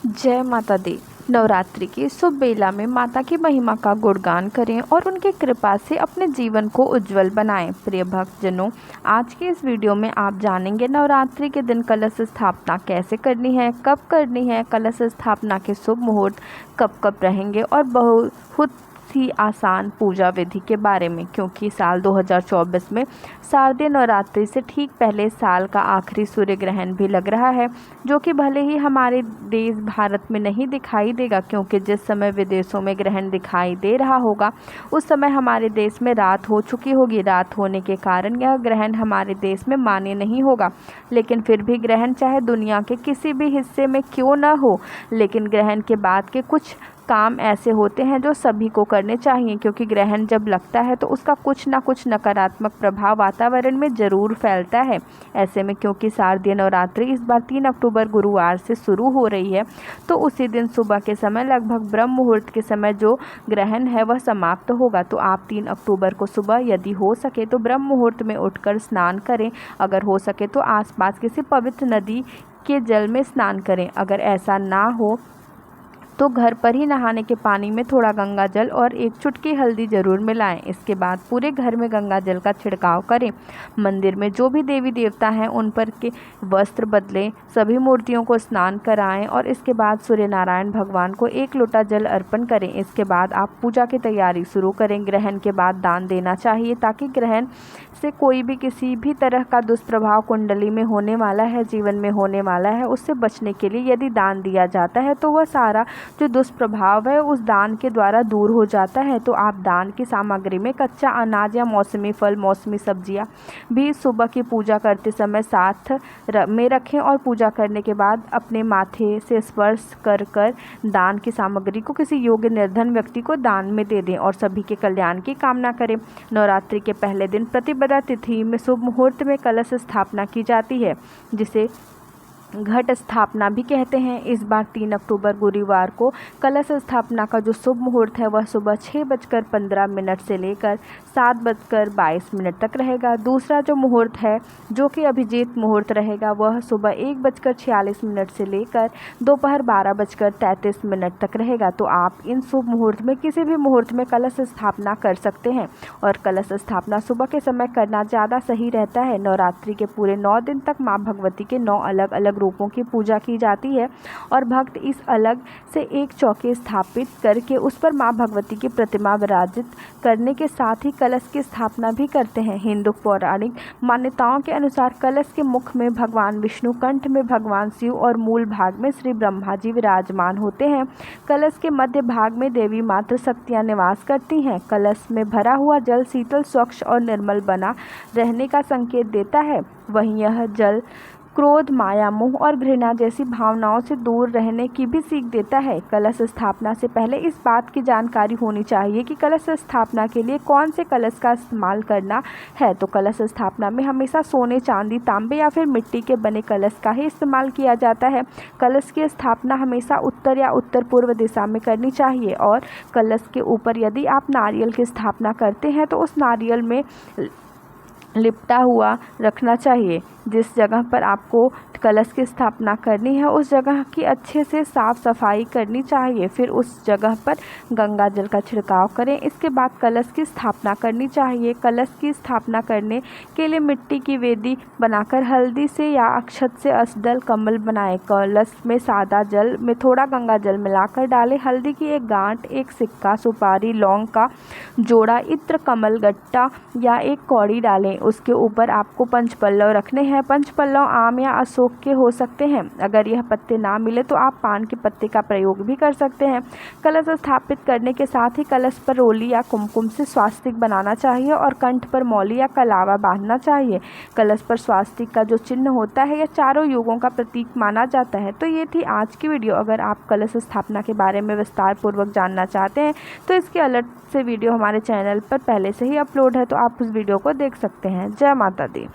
जय माता दी। नवरात्रि की शुभ बेला में माता की महिमा का गुणगान करें और उनकी कृपा से अपने जीवन को उज्जवल बनाएं। प्रिय भक्तजनों, आज के इस वीडियो में आप जानेंगे नवरात्रि के दिन कलश स्थापना कैसे करनी है, कब करनी है, कलश स्थापना के शुभ मुहूर्त कब कब रहेंगे और बहुत ही आसान पूजा विधि के बारे में, क्योंकि साल 2024 में शारदीय नवरात्रि से ठीक पहले साल का आखिरी सूर्य ग्रहण भी लग रहा है, जो कि भले ही हमारे देश भारत में नहीं दिखाई देगा, क्योंकि जिस समय विदेशों में ग्रहण दिखाई दे रहा होगा उस समय हमारे देश में रात हो चुकी होगी। रात होने के कारण यह ग्रहण हमारे देश में मान्य नहीं होगा, लेकिन फिर भी ग्रहण चाहे दुनिया के किसी भी हिस्से में क्यों न हो, लेकिन ग्रहण के बाद के कुछ काम ऐसे होते हैं जो सभी को करने चाहिए, क्योंकि ग्रहण जब लगता है तो उसका कुछ ना कुछ नकारात्मक प्रभाव वातावरण में ज़रूर फैलता है। ऐसे में क्योंकि शारदीय नवरात्रि इस बार 3 अक्टूबर गुरुवार से शुरू हो रही है, तो उसी दिन सुबह के समय लगभग ब्रह्म मुहूर्त के समय जो ग्रहण है वह समाप्त होगा। तो आप 3 अक्टूबर को सुबह यदि हो सके तो ब्रह्म मुहूर्त में उठकर स्नान करें। अगर हो सके तो आसपास किसी पवित्र नदी के जल में स्नान करें। अगर ऐसा ना हो तो घर पर ही नहाने के पानी में थोड़ा गंगा जल और एक चुटकी हल्दी ज़रूर मिलाएं। इसके बाद पूरे घर में गंगा जल का छिड़काव करें। मंदिर में जो भी देवी देवता हैं उन पर के वस्त्र बदलें, सभी मूर्तियों को स्नान कराएं और इसके बाद सूर्य नारायण भगवान को 1 लोटा जल अर्पण करें। इसके बाद आप पूजा की तैयारी शुरू करें। ग्रहण के बाद दान देना चाहिए, ताकि ग्रहण से कोई भी किसी भी तरह का दुष्प्रभाव कुंडली में होने वाला है, जीवन में होने वाला है, उससे बचने के लिए यदि दान दिया जाता है तो वह सारा जो दुष्प्रभाव है उस दान के द्वारा दूर हो जाता है। तो आप दान की सामग्री में कच्चा अनाज या मौसमी फल, मौसमी सब्जियां भी सुबह की पूजा करते समय साथ में रखें और पूजा करने के बाद अपने माथे से स्पर्श कर दान की सामग्री को किसी योग्य निर्धन व्यक्ति को दान में दे दें और सभी के कल्याण की कामना करें। नवरात्रि के पहले दिन प्रतिपदा तिथि में शुभ मुहूर्त में कलश स्थापना की जाती है, जिसे घट स्थापना भी कहते हैं। इस बार 3 अक्टूबर गुरुवार को कलश स्थापना का जो शुभ मुहूर्त है वह सुबह 6:15 से लेकर 7:22 तक रहेगा। दूसरा जो मुहूर्त है जो कि अभिजीत मुहूर्त रहेगा वह सुबह 1:46 से लेकर दोपहर 12:33 तक रहेगा। तो आप इन शुभ मुहूर्त में किसी भी मुहूर्त में कलश स्थापना कर सकते हैं और कलश स्थापना सुबह के समय करना ज़्यादा सही रहता है। नवरात्रि के पूरे 9 दिन तक माँ भगवती के 9 अलग अलग रूपों की पूजा की जाती है और भक्त इस अलग से एक चौकी स्थापित करके उस पर माँ भगवती की प्रतिमा विराजित करने के साथ ही कलश की स्थापना भी करते हैं। हिंदू पौराणिक मान्यताओं के अनुसार कलश के मुख में भगवान विष्णु, कंठ में भगवान शिव और मूल भाग में श्री ब्रह्मा जी विराजमान होते हैं। कलश के मध्य भाग में देवी मातृ शक्तियाँ निवास करती हैं। कलश में भरा हुआ जल शीतल, स्वच्छ और निर्मल बना रहने का संकेत देता है। वहीं यह जल क्रोध, माया, मोह और घृणा जैसी भावनाओं से दूर रहने की भी सीख देता है। कलश स्थापना से पहले इस बात की जानकारी होनी चाहिए कि कलश स्थापना के लिए कौन से कलश का इस्तेमाल करना है। तो कलश स्थापना में हमेशा सोने, चांदी, तांबे या फिर मिट्टी के बने कलश का ही इस्तेमाल किया जाता है। कलश की स्थापना हमेशा उत्तर या उत्तर पूर्व दिशा में करनी चाहिए और कलश के ऊपर यदि आप नारियल की स्थापना करते हैं तो उस नारियल में लिपटा हुआ रखना चाहिए। जिस जगह पर आपको कलश की स्थापना करनी है उस जगह की अच्छे से साफ़ सफाई करनी चाहिए। फिर उस जगह पर गंगा जल का छिड़काव करें। इसके बाद कलश की स्थापना करनी चाहिए। कलश की स्थापना करने के लिए मिट्टी की वेदी बनाकर हल्दी से या अक्षत से अष्टदल कमल बनाएं। कलश में सादा जल में थोड़ा गंगा जल मिलाकर डालें। हल्दी की एक गांठ, एक सिक्का, सुपारी, लौंग का जोड़ा, इत्र, कमल गट्टा या एक कौड़ी डालें। उसके ऊपर आपको पंचपल्लव रखने हैं। पंचपल्लव आम या अशोक के हो सकते हैं। अगर यह पत्ते ना मिले तो आप पान के पत्ते का प्रयोग भी कर सकते हैं। कलश स्थापित करने के साथ ही कलश पर रोली या कुमकुम से स्वास्तिक बनाना चाहिए और कंठ पर मौली या कलावा बांधना चाहिए। कलश पर स्वास्तिक का जो चिन्ह होता है यह चारों युगों का प्रतीक माना जाता है। तो ये थी आज की वीडियो। अगर आप कलश स्थापना के बारे में विस्तार पूर्वक जानना चाहते हैं तो इसके अलग से वीडियो हमारे चैनल पर पहले से ही अपलोड है, तो आप उस वीडियो को देख सकते हैं। जय माता दी।